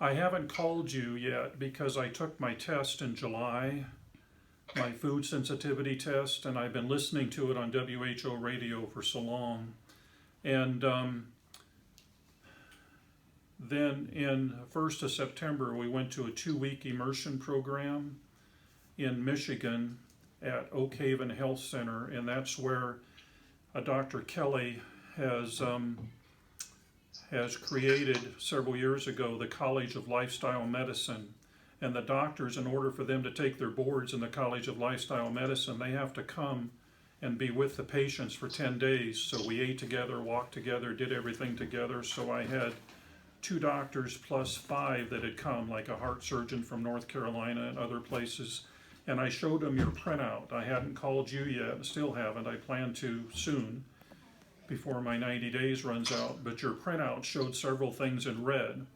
I haven't called you yet because I took my test in July, Okay. my food sensitivity test, and I've been listening to it on WHO radio for so long. And then in 1st of September, we went to a 2-week immersion program in Michigan at Oak Haven Health Center, and that's where Dr. Kelly has has created several years ago the College of Lifestyle Medicine. And the doctors, in order for them to take their boards in the College of Lifestyle Medicine, they have to come and be with the patients for 10 days. So we ate together, walked together, did everything together. So I had 2 doctors plus 5 that had come, like a heart surgeon from North Carolina and other places. And I showed them your printout. I hadn't called you yet, still haven't. I plan to soon before my 90 days runs out. But your printout showed several things in red.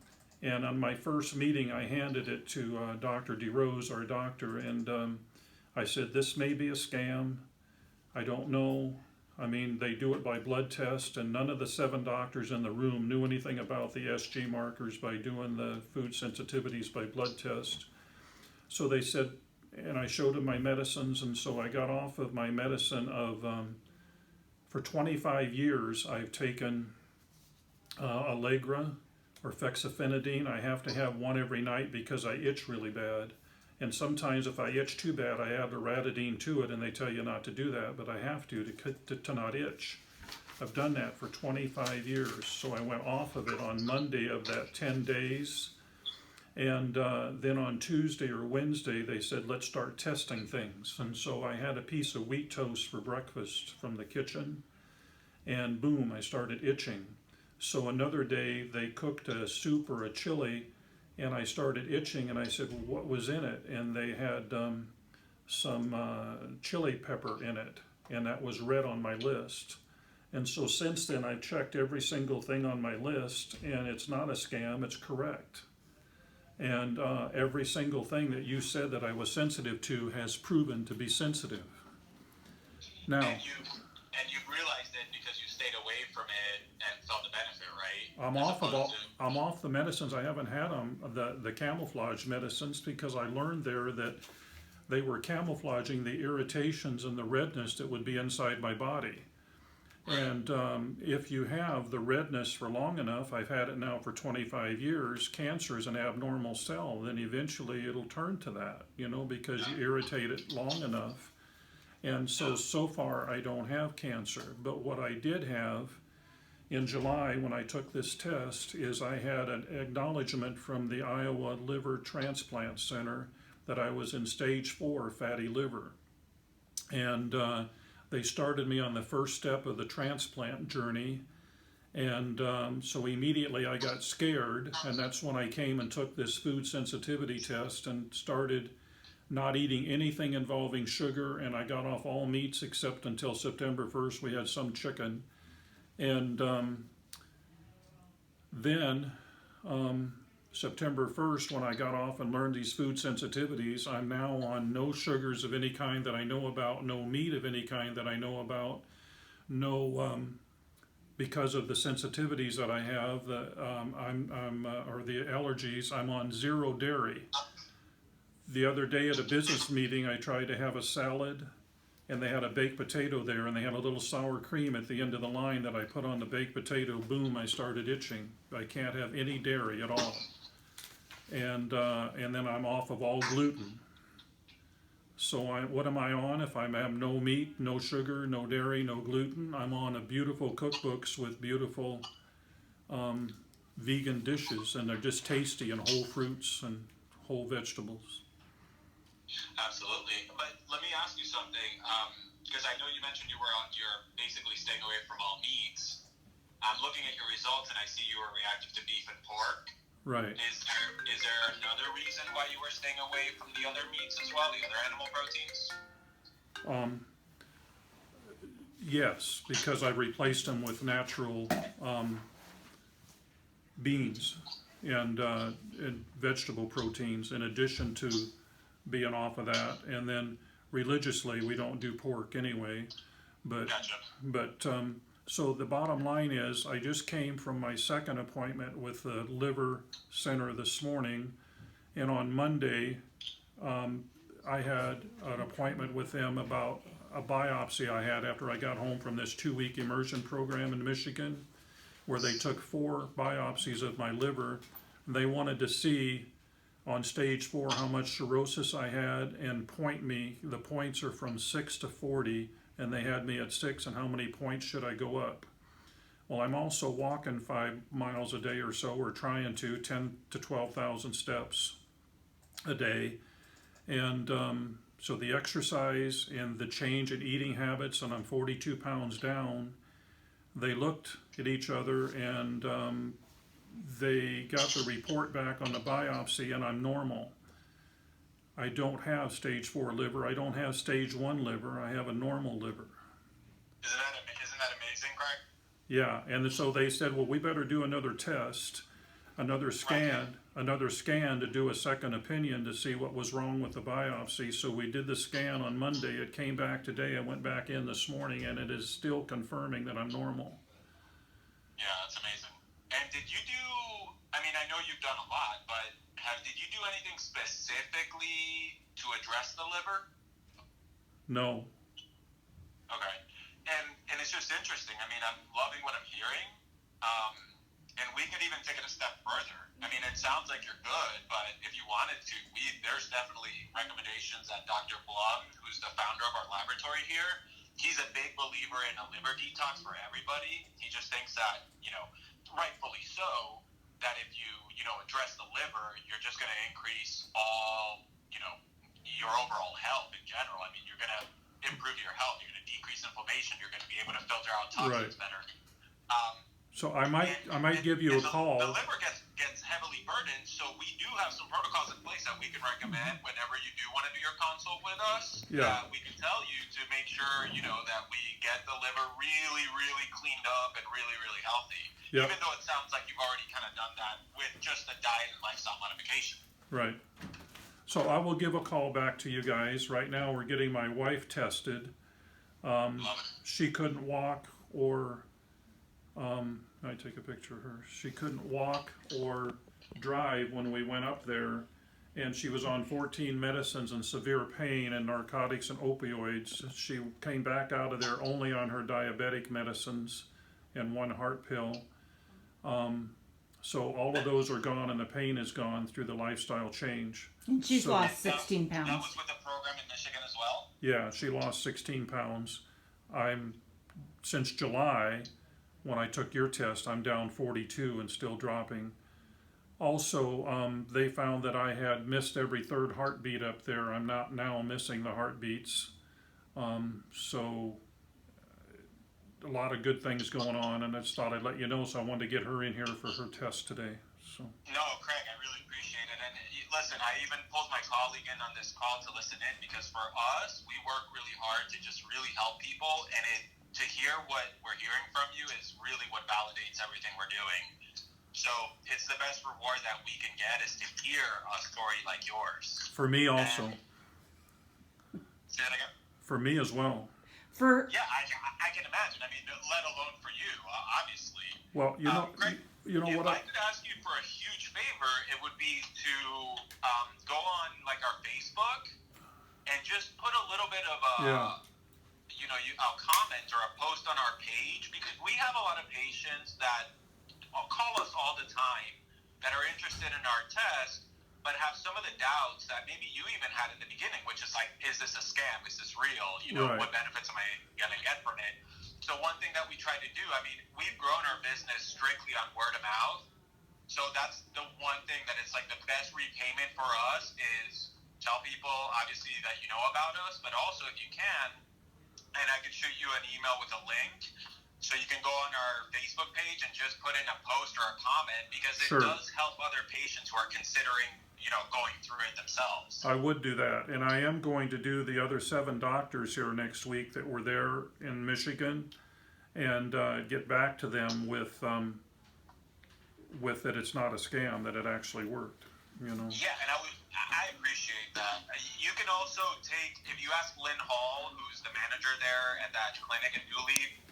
And on my first meeting, I handed it to Dr. DeRose, our doctor, and I said, this may be a scam. I don't know. I mean, they do it by blood test, and none of the 7 doctors in the room knew anything about the SG markers by doing the food sensitivities by blood test. So they said, and I showed them my medicines, and so I got off of my medicine of, for 25 years, I've taken Allegra or fexofenadine. I have to have one every night because I itch really bad. And sometimes if I itch too bad, I add loratadine to it, and they tell you not to do that, but I have to not itch. I've done that for 25 years. So I went off of it on Monday of that 10 days. And then on Tuesday or Wednesday, they said, let's start testing things. And so I had a piece of wheat toast for breakfast from the kitchen, and boom, I started itching. So another day, they cooked a soup or a chili, and I started itching, and I said, well, what was in it? And they had some chili pepper in it, and that was red on my list. And so since then, I've checked every single thing on my list, and it's not a scam, it's correct. And every single thing that you said that I was sensitive to has proven to be sensitive. Now, And you realized it because you stayed away from it and felt the benefit, right? I'm As off of opposed all, to I'm off the medicines. I haven't had them, the camouflage medicines, because I learned there that they were camouflaging the irritations and the redness that would be inside my body. And if you have the redness for long enough, I've had it now for 25 years, cancer is an abnormal cell, then eventually it'll turn to that, because you irritate it long enough. And so far I don't have cancer. But what I did have in July when I took this test is I had an acknowledgement from the Iowa Liver Transplant Center that I was in stage 4 fatty liver. And they started me on the first step of the transplant journey. And so immediately I got scared, and that's when I came and took this food sensitivity test and started not eating anything involving sugar, and I got off all meats except until September 1st we had some chicken. And then September 1st, when I got off and learned these food sensitivities, I'm now on no sugars of any kind that I know about, no meat of any kind that I know about, no, because of the sensitivities that I have, or the allergies, I'm on 0 dairy. The other day at a business meeting, I tried to have a salad, and they had a baked potato there, and they had a little sour cream at the end of the line that I put on the baked potato. Boom, I started itching. I can't have any dairy at all. And then I'm off of all gluten. So what am I on? If I have no meat, no sugar, no dairy, no gluten, I'm on a beautiful cookbooks with beautiful vegan dishes, and they're just tasty, and whole fruits and whole vegetables. absolutely. But let me ask you something, because I know you mentioned you're basically staying away from all meats. I'm looking at your results and I see you were reactive to beef and pork. Right. Is there another reason why you were staying away from the other meats as well, the other animal proteins? Yes, because I replaced them with natural beans and vegetable proteins in addition to being off of that. And then religiously, we don't do pork anyway. But Gotcha. but So the bottom line is, I just came from my second appointment with the liver center this morning, and on Monday, I had an appointment with them about a biopsy I had after I got home from this 2-week immersion program in Michigan, where they took 4 biopsies of my liver. They wanted to see on stage 4 how much cirrhosis I had and point me. The points are from 6 to 40, and they had me at 6, and how many points should I go up? Well, I'm also walking 5 miles a day or so, or trying to, 10 to 12,000 steps a day. And so the exercise and the change in eating habits, and I'm 42 pounds down, they looked at each other, and they got the report back on the biopsy, and I'm normal. I don't have stage 4 liver. I don't have stage 1 liver. I have a normal liver. Isn't that amazing, Craig? Yeah, and so they said, well, we better do another test, another scan to do a second opinion to see what was wrong with the biopsy. So we did the scan on Monday. It came back today. I went back in this morning, and it is still confirming that I'm normal. Yeah, that's amazing. And did you do, I mean, I know you've done a lot, but did you do anything specifically to address the liver? No. Okay. And it's just interesting. I mean, I'm loving what I'm hearing. And we could even take it a step further. I mean, it sounds like you're good, but if you wanted to, there's definitely recommendations that Dr. Blum, who's the founder of our laboratory here, he's a big believer in a liver detox for everybody. He just thinks that, rightfully so, that if you address the liver, you're just going to increase all, your overall health in general. I mean, you're going to improve your health. You're going to decrease inflammation. You're going to be able to filter out toxins better. So I might give you a call. The liver gets heavily burdened, so we do have some protocols in place that we can recommend whenever you do want to do your consult with us. Yeah. We can tell you to make sure, that we get the liver really, really cleaned up and really, really healthy. Yep. Even though it sounds like you've already kind of done that with just a diet and lifestyle modification. Right. So I will give a call back to you guys. Right now we're getting my wife tested. Love it. She couldn't walk or I take a picture of her. She couldn't walk or drive when we went up there, and she was on 14 medicines and severe pain and narcotics and opioids. She came back out of there only on her diabetic medicines and 1 heart pill. So all of those are gone, and the pain is gone through the lifestyle change. And she's lost 16 That pounds. was with the program in Michigan as well? Yeah, she lost 16 pounds. Since July, when I took your test, I'm down 42 and still dropping. Also, they found that I had missed every 3rd heartbeat up there. I'm not now missing the heartbeats. So a lot of good things going on, and I just thought I'd let you know, so I wanted to get her in here for her test today. So. No, Craig, I really appreciate it. And listen, I even pulled my colleague in on this call to listen in, because for us, we work really hard to just really help people, and to hear what we're hearing from you is really what validates everything we're doing. So it's the best reward that we can get, is to hear a story like yours. For me also. Say that again? For me as well. Yeah, I can imagine. I mean, let alone for you, obviously. Well, Craig, what I could ask you for a huge favor, it would be to go on like our Facebook and just put a little bit of a comment or a post on our page, because we have a lot of patients that call us all the time that are interested in our test, but have some of the doubts that maybe you even had in the beginning, which is like, is this a scam? Is this real? Right. What benefits am I going to get from it? So one thing that we try to do, I mean, we've grown our business strictly on word of mouth. So that's the one thing that it's like the best repayment for us is tell people, obviously, that you know about us, but also if you can, and I can shoot you an email with a link, so you can go on our Facebook page and just put in a post or a comment, because it does help other patients who are considering, going through it themselves. I would do that, and I am going to do the other 7 doctors here next week that were there in Michigan, and get back to them with that it's not a scam, that it actually worked. Yeah, and I appreciate that. You can also take, if you ask Lynn Hall, who's the manager there at that clinic in Dooley,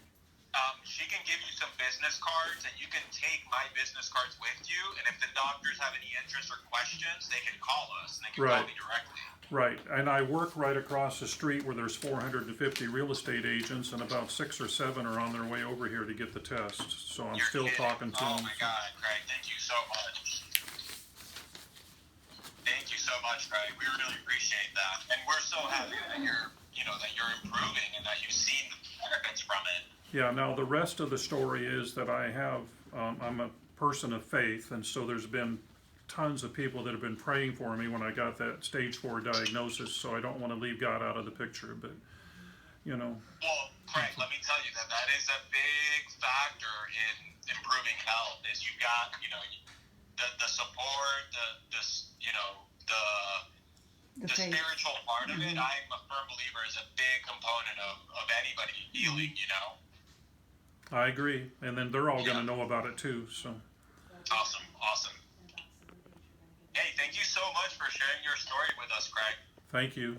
She can give you some business cards, and you can take my business cards with you. And if the doctors have any interest or questions, they can call us, and they can call Right. me directly. Right, and I work right across the street where there's 450 real estate agents, and about 6 or 7 are on their way over here to get the test. So I'm You're still kidding. talking to Oh them. my God, Craig! Thank you so much. Thank you so much, Craig. We really appreciate that, and we're so happy that you're improving and that you've seen the benefits from it. Yeah. Now the rest of the story is that I'm a person of faith, and so there's been tons of people that have been praying for me when I got that stage 4 diagnosis. So I don't want to leave God out of the picture, but you know. Well, Craig, let me tell you that is a big factor in improving health. Is you got the support, the faith. spiritual part of it. I'm a firm believer is a big component of anybody healing. I agree, and then they're all going to know about it too. So. Awesome. Hey, thank you so much for sharing your story with us, Craig. Thank you.